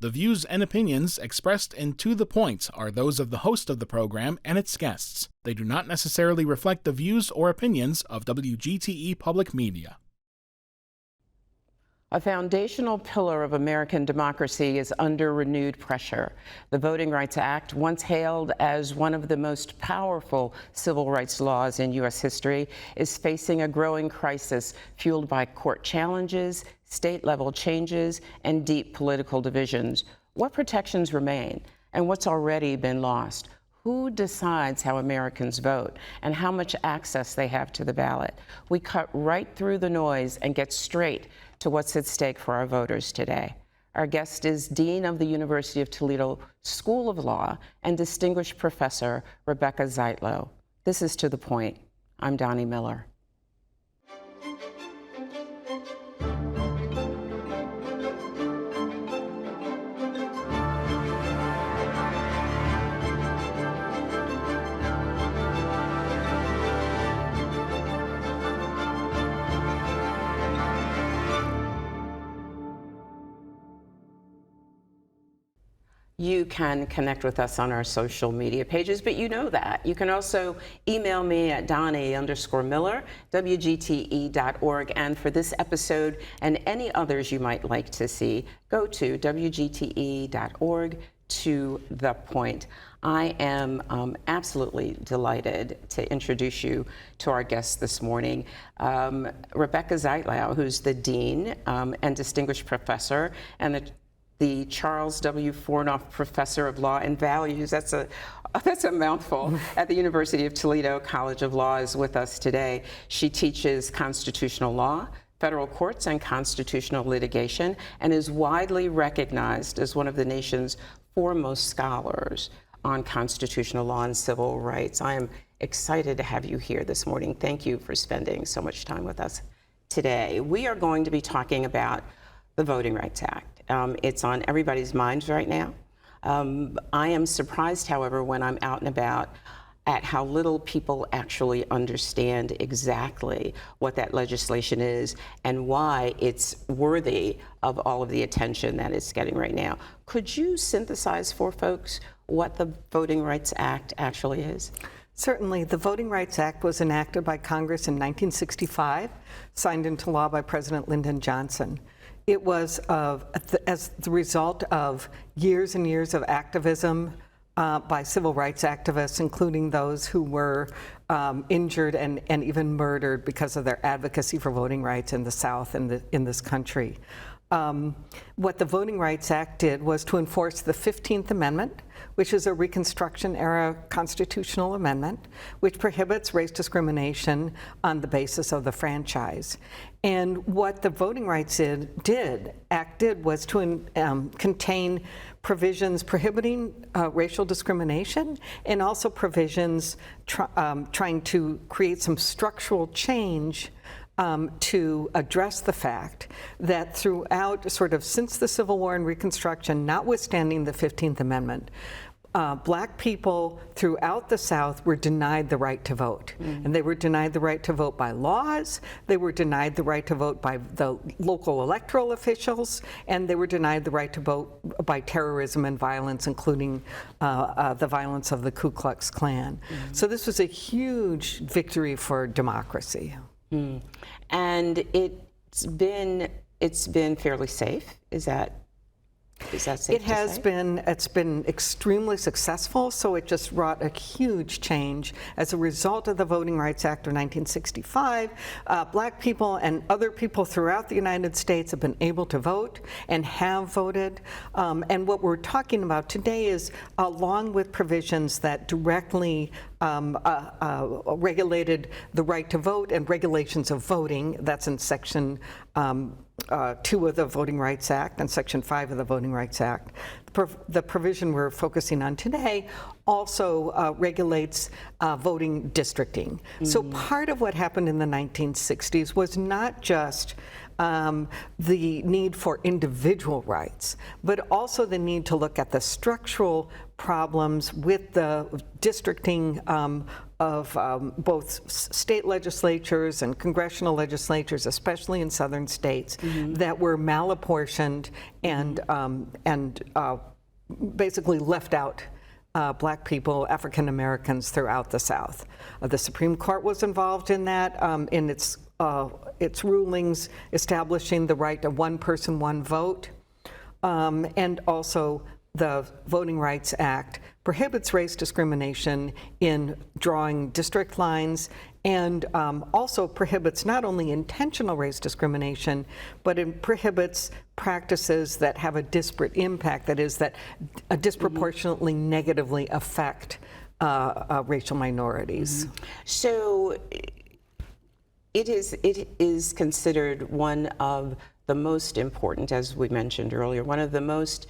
The views and opinions expressed in To the Point are those of the host of the program and its guests. They do not necessarily reflect the views or opinions of WGTE Public Media. A foundational pillar of American democracy is under renewed pressure. The Voting Rights Act, once hailed as one of the most powerful civil rights laws in U.S. history, is facing a growing crisis fueled by court challenges, state-level changes, and deep political divisions. What protections remain, and what's already been lost? Who decides how Americans vote and how much access they have to the ballot? We cut right through the noise and get straight to what's at stake for our voters today. Our guest is Dean of the University of Toledo School of Law and Distinguished Professor Rebecca Zietlow. This is To the Point. I'm Doni Miller. You can connect with us on our social media pages, but you know that. You can also email me at Doni_Miller, WGTE.org. And for this episode and any others you might like to see, go to WGTE.org To the Point. I am absolutely delighted to introduce you to our guest this morning, Rebecca Zietlow, who's the Dean and Distinguished Professor and the Charles W. Fornoff Professor of Law and Values. That's a mouthful. At the University of Toledo College of Law is with us today. She teaches constitutional law, federal courts, and constitutional litigation, and is widely recognized as one of the nation's foremost scholars on constitutional law and civil rights. I am excited to have you here this morning. Thank you for spending so much time with us today. We are going to be talking about the Voting Rights Act. It's on everybody's minds right now. I am surprised, however, when I'm out and about at how little people actually understand exactly what that legislation is and why it's worthy of all of the attention that it's getting right now. Could you synthesize for folks what the Voting Rights Act actually is? Certainly. The Voting Rights Act was enacted by Congress in 1965, signed into law by President Lyndon Johnson. It was as the result of years and years of activism by civil rights activists, including those who were injured and even murdered because of their advocacy for voting rights in the South and in this country. What the Voting Rights Act did was to enforce the 15th Amendment, which is a Reconstruction-era constitutional amendment, which prohibits race discrimination on the basis of the franchise. And what the Voting Rights Act did was to contain provisions prohibiting racial discrimination and also provisions trying to create some structural change to address the fact that throughout, since the Civil War and Reconstruction, notwithstanding the 15th Amendment, Black people throughout the South were denied the right to vote. And they were denied the right to vote by laws, they were denied the right to vote by the local electoral officials, and they were denied the right to vote by terrorism and violence, including the violence of the Ku Klux Klan. So this was a huge victory for democracy. And it's been fairly safe. Is that safe? It has been. It's been extremely successful. So it just wrought a huge change as a result of the Voting Rights Act of 1965. Black people and other people throughout the United States have been able to vote and have voted. And what we're talking about today is, along with provisions that directly regulated the right to vote and regulations of voting. That's in Section 2 of the Voting Rights Act and Section 5 of the Voting Rights Act. The provision we're focusing on today also regulates voting districting. So part of what happened in the 1960s was not just the need for individual rights, but also the need to look at the structural problems with the districting both state legislatures and congressional legislatures, especially in southern states, that were malapportioned and basically left out Black people, African Americans throughout the South. The Supreme Court was involved in that in its rulings establishing the right to one person, one vote, and also the Voting Rights Act prohibits race discrimination in drawing district lines, and also prohibits not only intentional race discrimination, but it prohibits practices that have a disparate impact, that is, that disproportionately negatively affect racial minorities. So it is considered one of the most important, as we mentioned earlier, one of the most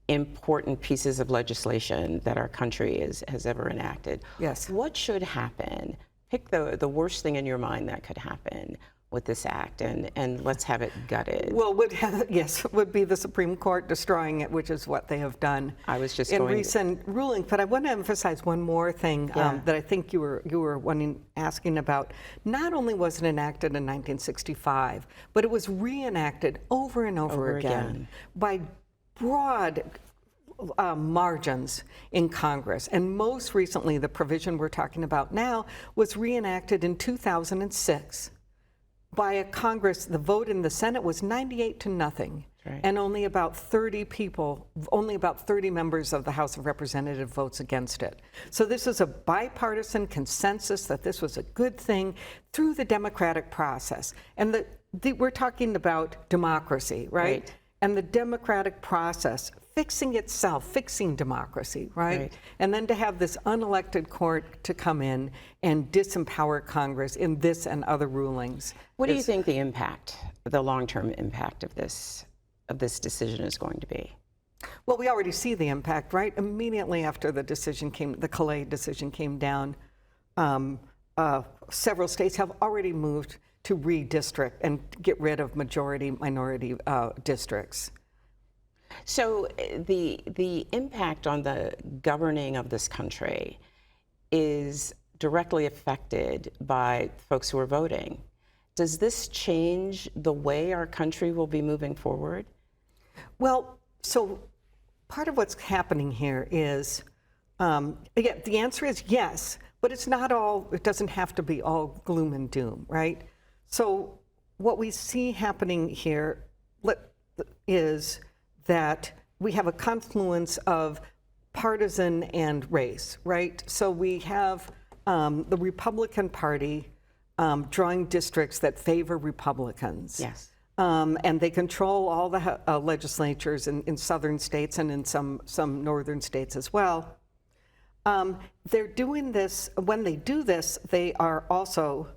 important pieces of legislation that our country has ever enacted. Yes. What should happen? Pick the worst thing in your mind that could happen with this act, and let's have it gutted. Well, would be the Supreme Court destroying it, which is what they have done. I was just in going recent rulings. But I want to emphasize one more thing that I think you were asking about. Not only was it enacted in 1965, but it was reenacted over and over again by broad margins in Congress. And most recently, the provision we're talking about now was reenacted in 2006 by a Congress. The vote in the Senate was 98-0, and only about 30 members of the House of Representatives votes against it. So this is a bipartisan consensus that this was a good thing through the democratic process. And we're talking about democracy, right? And the democratic process fixing itself, fixing democracy, right? And then to have this unelected court to come in and disempower Congress in this and other rulings. What do you think the long-term impact of this decision is going to be? Well, we already see the impact, right? Immediately after the Calais decision came down, several states have already moved to redistrict and get rid of minority districts. So the impact on the governing of this country is directly affected by folks who are voting. Does this change the way our country will be moving forward? Well, so part of what's happening here is, the answer is yes, but it's not all, it doesn't have to be all gloom and doom, right? So what we see happening here is that we have a confluence of partisan and race, right? So we have the Republican Party drawing districts that favor Republicans. Yes. And they control all the legislatures in southern states and in some northern states as well. They're doing this, when they do this, they are also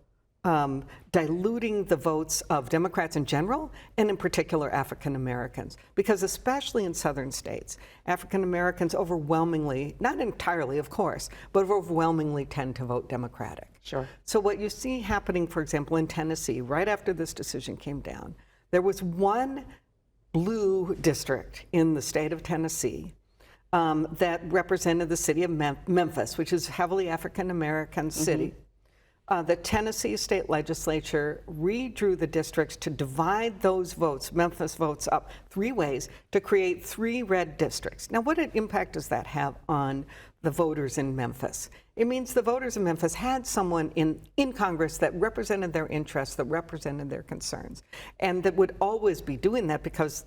diluting the votes of Democrats in general, and in particular African Americans. Because especially in southern states, African Americans overwhelmingly, not entirely of course, but overwhelmingly tend to vote Democratic. Sure. So what you see happening, for example, in Tennessee, right after this decision came down, there was one blue district in the state of Tennessee that represented the city of Memphis, which is a heavily African American city. The Tennessee state legislature redrew the districts to divide those votes, Memphis votes, up 3 ways to create 3 red districts. Now, what impact does that have on the voters in Memphis? It means the voters in Memphis had someone in Congress that represented their interests, that represented their concerns, and that would always be doing that because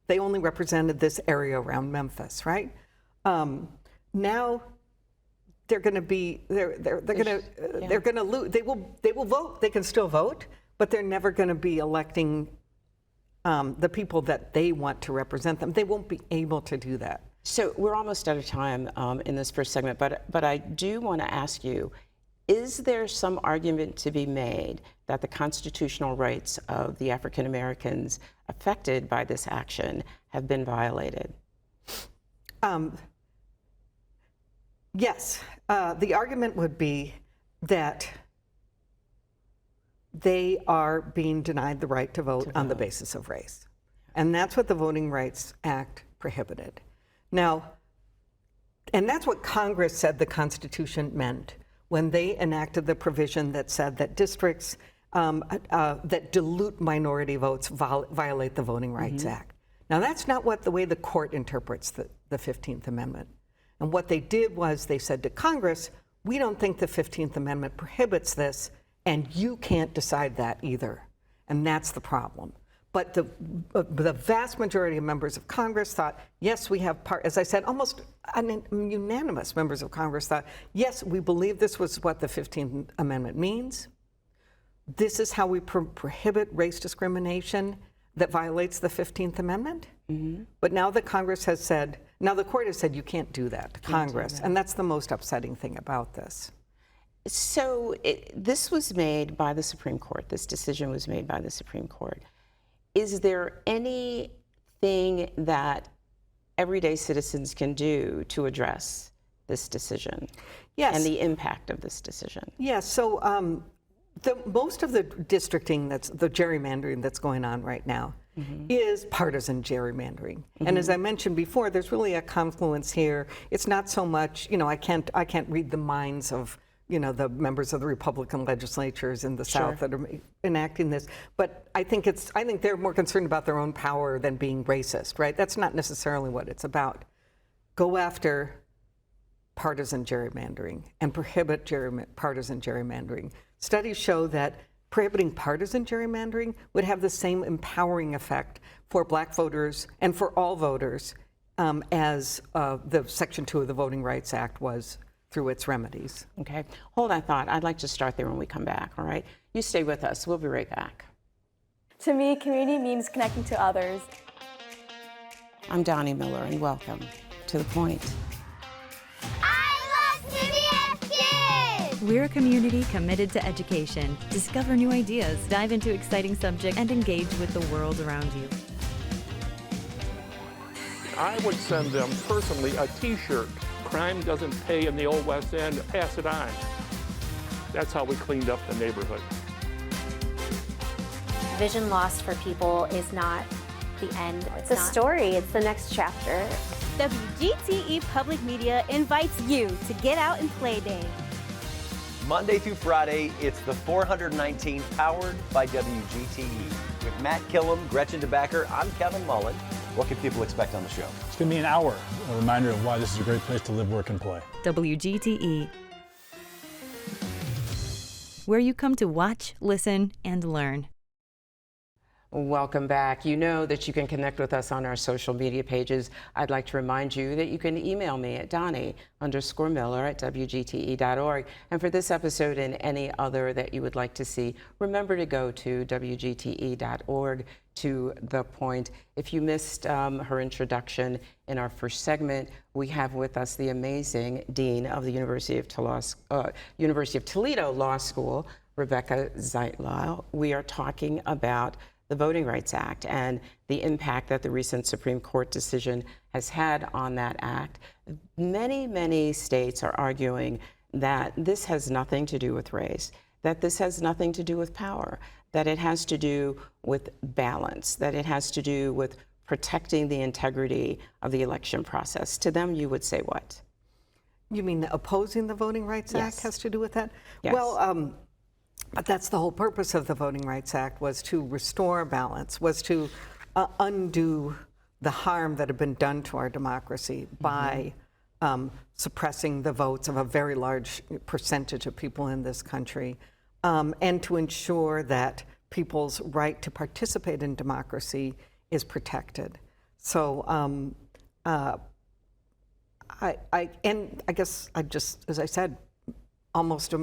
they only represented this area around Memphis, right? Now, they're going to lose. They will vote. They can still vote, but they're never going to be electing the people that they want to represent them. They won't be able to do that. So we're almost out of time in this first segment, but I do want to ask you, is there some argument to be made that the constitutional rights of the African Americans affected by this action have been violated? Yes. The argument would be that they are being denied the right to vote on the basis of race. And that's what the Voting Rights Act prohibited. Now, and that's what Congress said the Constitution meant when they enacted the provision that said that districts that dilute minority votes violate the Voting Rights Act. Now, that's not the way the court interprets the 15th Amendment. And what they did was they said to Congress, we don't think the 15th Amendment prohibits this, and you can't decide that either. And that's the problem. But the vast majority of members of Congress thought, yes, we have as I said, almost unanimous members of Congress thought, yes, we believe this was what the 15th Amendment means. This is how we prohibit race discrimination that violates the 15th Amendment. But now the Congress has said, now the court has said you can't do that to Congress. And that's the most upsetting thing about this. So this was made by the Supreme Court. This decision was made by the Supreme Court. Is there anything that everyday citizens can do to address this decision? Yes. And the impact of this decision? Yes. So most of the districting, the gerrymandering that's going on right now is partisan gerrymandering. And as I mentioned before, there's really a confluence here. It's not so much, I can't read the minds of the members of the Republican legislatures in the South that are enacting this. But I think they're more concerned about their own power than being racist, right? That's not necessarily what it's about. Go after partisan gerrymandering and prohibit partisan gerrymandering. Studies show that prohibiting partisan gerrymandering would have the same empowering effect for Black voters and for all voters as the Section 2 of the Voting Rights Act was through its remedies. Okay, hold that thought. I'd like to start there when we come back, all right? You stay with us. We'll be right back. To me, community means connecting to others. I'm Doni Miller, and welcome to The Point. I love CBS Kids! We're a community committed to education. Discover new ideas, dive into exciting subjects, and engage with the world around you. I would send them personally a t-shirt. Crime doesn't pay in the old West End, pass it on. That's how we cleaned up the neighborhood. Vision loss for people is not the end. It's a story, it's the next chapter. WGTE Public Media invites you to Get Out and Play Day. Monday through Friday, it's the 419 powered by WGTE. With Matt Killam, Gretchen DeBacker, I'm Kevin Mullen. What can people expect on the show? It's going to be an hour, a reminder of why this is a great place to live, work, and play. WGTE, where you come to watch, listen, and learn. Welcome back. You know that you can connect with us on our social media pages. I'd like to remind you that you can email me at Doni_Miller@WGTE.org. And for this episode and any other that you would like to see, remember to go to WGTE.org to The Point. If you missed her introduction in our first segment, we have with us the amazing Dean of the University of Toledo Law School, Rebecca Zietlow. We are talking about the Voting Rights Act and the impact that the recent Supreme Court decision has had on that act. Many, many states are arguing that this has nothing to do with race, that this has nothing to do with power, that it has to do with balance, that it has to do with protecting the integrity of the election process. To them, you would say what? You mean opposing the Voting Rights Act has to do with that? Yes. Well, but that's the whole purpose of the Voting Rights Act, was to restore balance, was to undo the harm that had been done to our democracy by suppressing the votes of a very large percentage of people in this country, and to ensure that people's right to participate in democracy is protected. So I guess I just, as I said, almost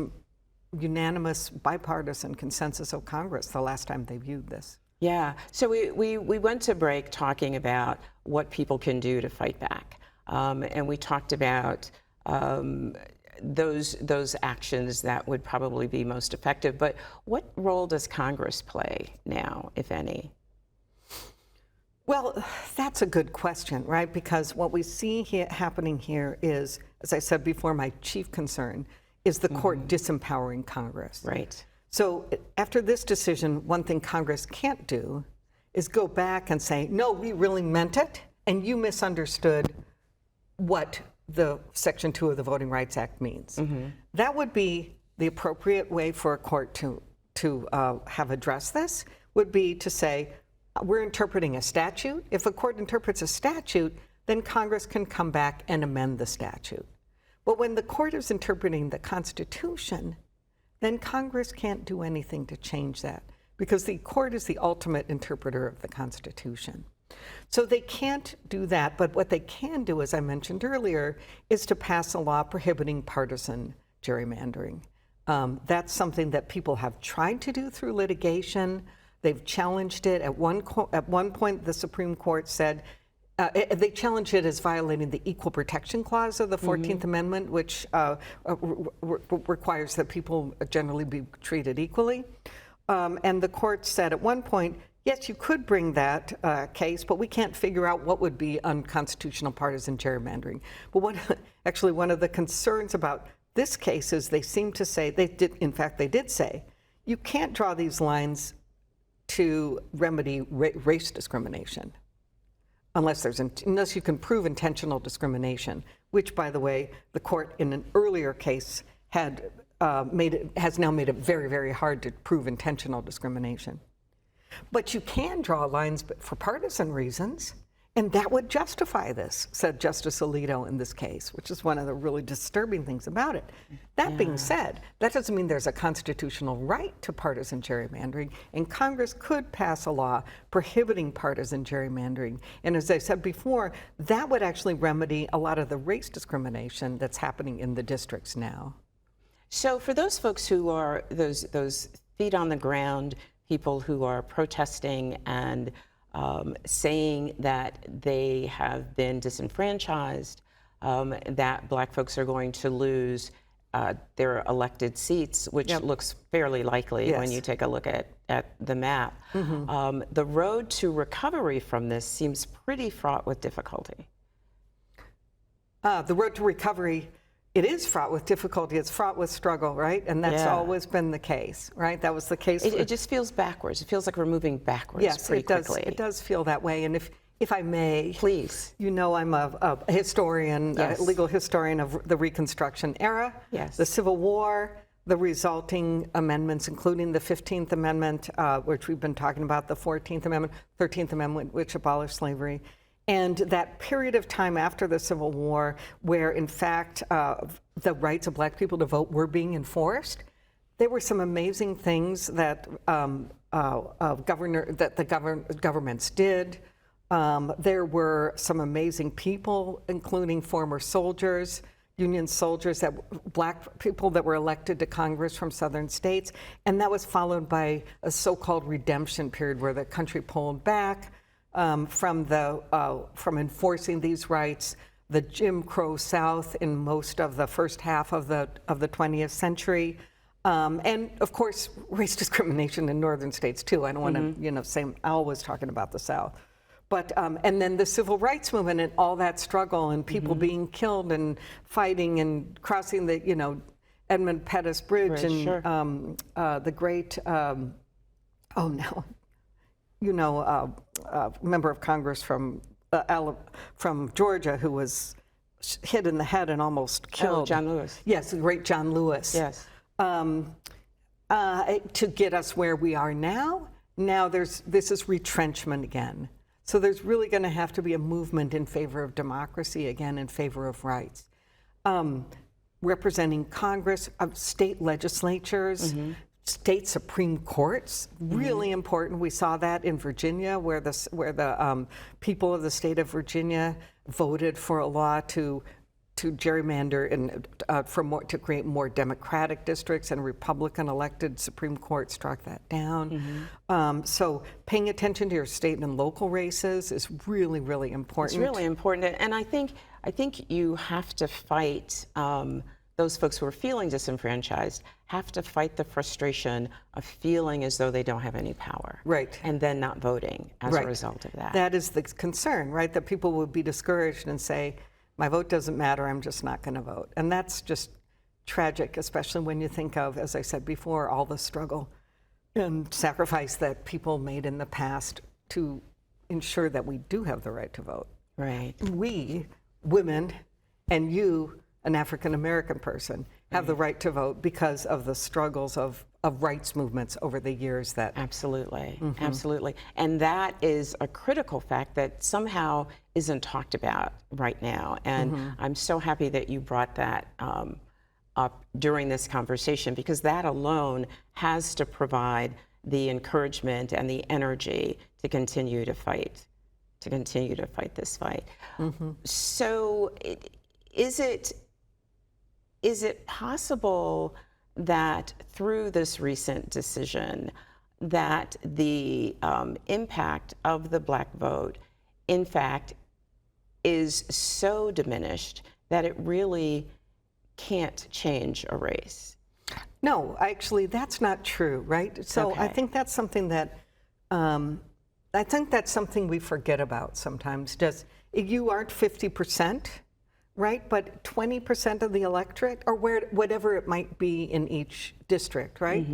unanimous bipartisan consensus of Congress the last time they viewed this. Yeah, so we went to break talking about what people can do to fight back. And we talked about those actions that would probably be most effective. But what role does Congress play now, if any? Well, that's a good question, right? Because what we see happening here is, as I said before, my chief concern is the court disempowering Congress. Right. So after this decision, one thing Congress can't do is go back and say, no, we really meant it, and you misunderstood what the Section 2 of the Voting Rights Act means. That would be the appropriate way for a court to have addressed this, would be to say, we're interpreting a statute. If a court interprets a statute, then Congress can come back and amend the statute. But when the court is interpreting the Constitution, then Congress can't do anything to change that, because the court is the ultimate interpreter of the Constitution. So they can't do that, but what they can do, as I mentioned earlier, is to pass a law prohibiting partisan gerrymandering. That's something that people have tried to do through litigation. They've challenged it. At one point, the Supreme Court said, they challenged it as violating the Equal Protection Clause of the 14th Amendment, which requires that people generally be treated equally. And the court said at one point, yes, you could bring that case, but we can't figure out what would be unconstitutional partisan gerrymandering. But one of the concerns about this case is they seem to say, they did say, you can't draw these lines to remedy race discrimination unless you can prove intentional discrimination, which, by the way, the court in an earlier case has now made it very, very hard to prove intentional discrimination. But you can draw lines for partisan reasons, and that would justify this, said Justice Alito in this case, which is one of the really disturbing things about it. That being said, that doesn't mean there's a constitutional right to partisan gerrymandering, and Congress could pass a law prohibiting partisan gerrymandering. And as I said before, that would actually remedy a lot of the race discrimination that's happening in the districts now. So for those folks who are those feet on the ground, people who are protesting and saying that they have been disenfranchised, that Black folks are going to lose their elected seats, which looks fairly likely when you take a look at the map. The road to recovery from this seems pretty fraught with difficulty. The road to recovery, it is fraught with difficulty. It's fraught with struggle, right? And that's always been the case, right? That was the case. It just feels backwards. It feels like we're moving backwards pretty quickly. It does feel that way. And if I may, please. You know, I'm a historian, a legal historian of the Reconstruction era, the Civil War, the resulting amendments, including the 15th Amendment, which we've been talking about, the 14th Amendment, 13th Amendment, which abolished slavery. And that period of time after the Civil War, where in fact the rights of Black people to vote were being enforced, there were some amazing things that governments did. There were some amazing people, including former soldiers, Union soldiers, Black people that were elected to Congress from southern states, and that was followed by a so-called redemption period where the country pulled back from enforcing these rights. The Jim Crow South in most of the first half of the 20th century, and of course race discrimination in northern states too. I don't want to say I'm always talking about the South, but and then the civil rights movement and all that struggle and people being killed and fighting and crossing the Edmund Pettus Bridge and the great member of Congress from Georgia who was hit in the head and almost killed. Oh, John Lewis. Yes, the great John Lewis. Yes. To get us where we are now. Now this is retrenchment again. So there's really going to have to be a movement in favor of democracy again, in favor of rights. Representing Congress, state legislatures, state Supreme Courts, really important. We saw that in Virginia, where the people of the state of Virginia voted for a law to gerrymander and to create more Democratic districts, and Republican elected Supreme Court struck that down. So paying attention to your state and local races is really, really important. It's really important, and I think you have to fight. Those folks who are feeling disenfranchised have to fight the frustration of feeling as though they don't have any power. Right. And then not voting as a result of that. That is the concern, right? That people will be discouraged and say, my vote doesn't matter, I'm just not going to vote. And that's just tragic, especially when you think of, as I said before, all the struggle and sacrifice that people made in the past to ensure that we do have the right to vote. Right. We, women, and you, an African American person, have the right to vote because of the struggles of rights movements over the years that... Absolutely, absolutely. And that is a critical fact that somehow isn't talked about right now. And I'm so happy that you brought that up during this conversation, because that alone has to provide the encouragement and the energy to continue to fight, this fight. So is it possible that through this recent decision that the impact of the Black vote, in fact, is so diminished that it really can't change a race? No, actually, that's not true, right? So Okay. I think that's something that we forget about sometimes. Just you aren't 50%, right? But 20% of the electorate, or whatever it might be in each district, right?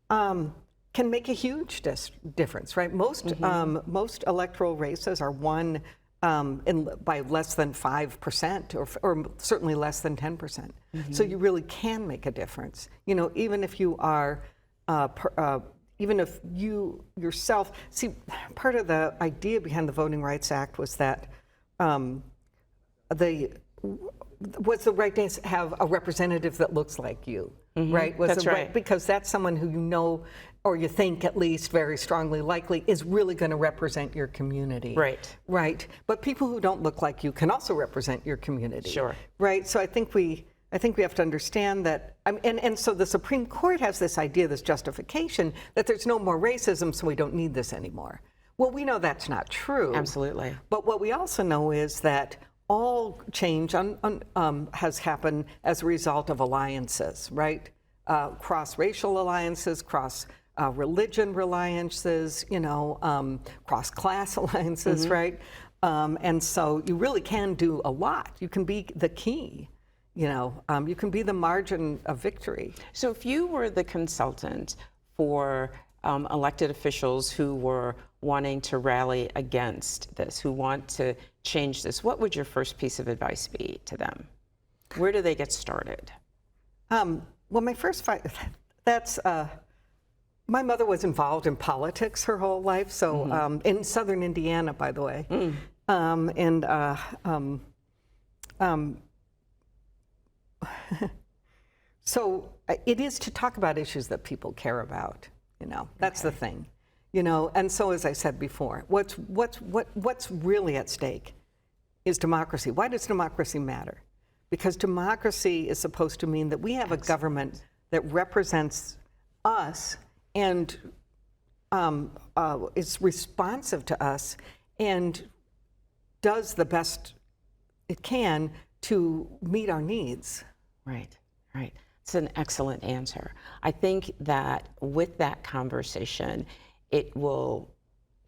Can make a huge difference, right? Most electoral races are won by less than 5%, or certainly less than 10%. So you really can make a difference. You know, even if you are, even if you yourself, see, part of the idea behind the Voting Rights Act was that the right to have a representative that looks like you, right? That's right. Because that's someone who you know, or you think at least very strongly likely, is really going to represent your community. Right. Right. But people who don't look like you can also represent your community. Sure. Right. So I think we have to understand that, and so the Supreme Court has this idea, this justification, that there's no more racism, so we don't need this anymore. Well, we know that's not true. Absolutely. But what we also know is that all change has happened as a result of alliances, right? Cross-racial alliances, cross-religion alliances, cross-class alliances, right? And so you really can do a lot. You can be the key, you can be the margin of victory. So if you were the consultant for elected officials who were wanting to rally against this, who want to change this, what would your first piece of advice be to them? Where do they get started? Well, my first fight, my mother was involved in politics her whole life, so in southern Indiana, by the way. So it is to talk about issues that people care about, that's the thing. And so, as I said before, what's really at stake is democracy. Why does democracy matter? Because democracy is supposed to mean that we have a government that represents us and is responsive to us and does the best it can to meet our needs. Right. It's an excellent answer. I think that with that conversation, it will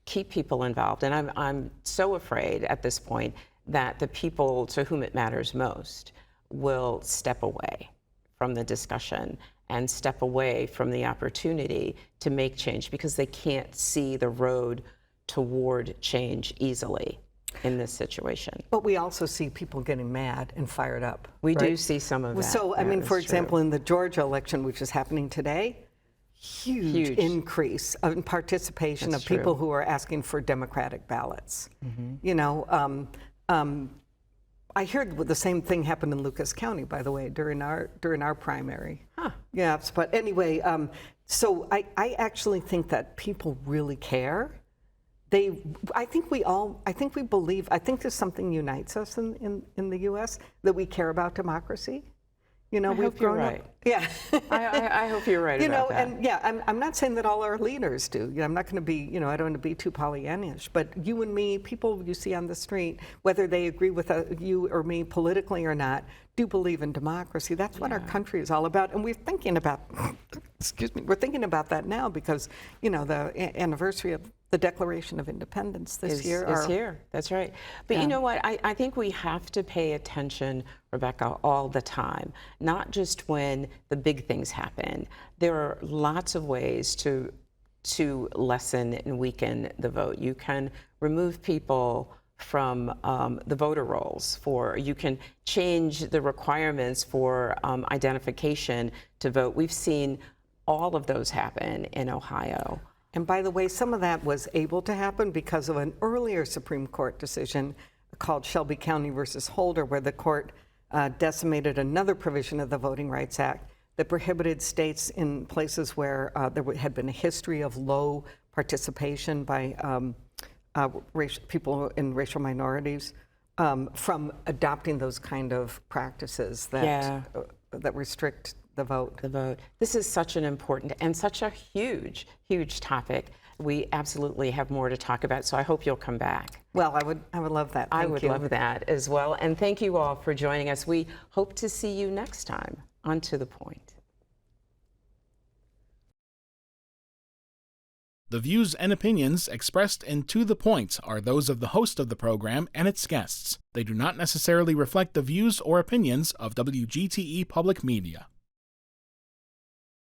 keep people involved. And I'm so afraid at this point that the people to whom it matters most will step away from the discussion and step away from the opportunity to make change because they can't see the road toward change easily in this situation. But we also see people getting mad and fired up. We do see some of that. So, for example, in the Georgia election, which is happening today, huge increase in participation of people who are asking for Democratic ballots. I heard the same thing happened in Lucas County, by the way, during our primary. Yes, but anyway, so I actually think that people really care. I think there's something unites us in the U.S. that we care about democracy. I hope you're right. Yeah. I hope you're right about that. And I'm not saying that all our leaders do. I'm not going to be, I don't want to be too Pollyannish, but you and me, people you see on the street, whether they agree with you or me politically or not, do believe in democracy. That's what our country is all about. And we're thinking about, we're thinking about that now because, the anniversary of the Declaration of Independence this year is here. That's right. But you know what? I think we have to pay attention, Rebecca, all the time, not just when the big things happen. There are lots of ways to lessen and weaken the vote. You can remove people from the voter rolls. You can change the requirements for identification to vote. We've seen all of those happen in Ohio. And by the way, some of that was able to happen because of an earlier Supreme Court decision called Shelby County versus Holder, where the court decimated another provision of the Voting Rights Act that prohibited states in places where there had been a history of low participation by people in racial minorities from adopting those kind of practices that restrict the vote. This is such an important and such a huge, huge topic. We absolutely have more to talk about, so I hope you'll come back. Well, I would love that. I would love that as well. And thank you all for joining us. We hope to see you next time on To the Point. The views and opinions expressed in To the Point are those of the host of the program and its guests. They do not necessarily reflect the views or opinions of WGTE Public Media.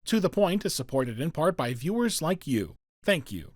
To the Point is supported in part by viewers like you. Thank you.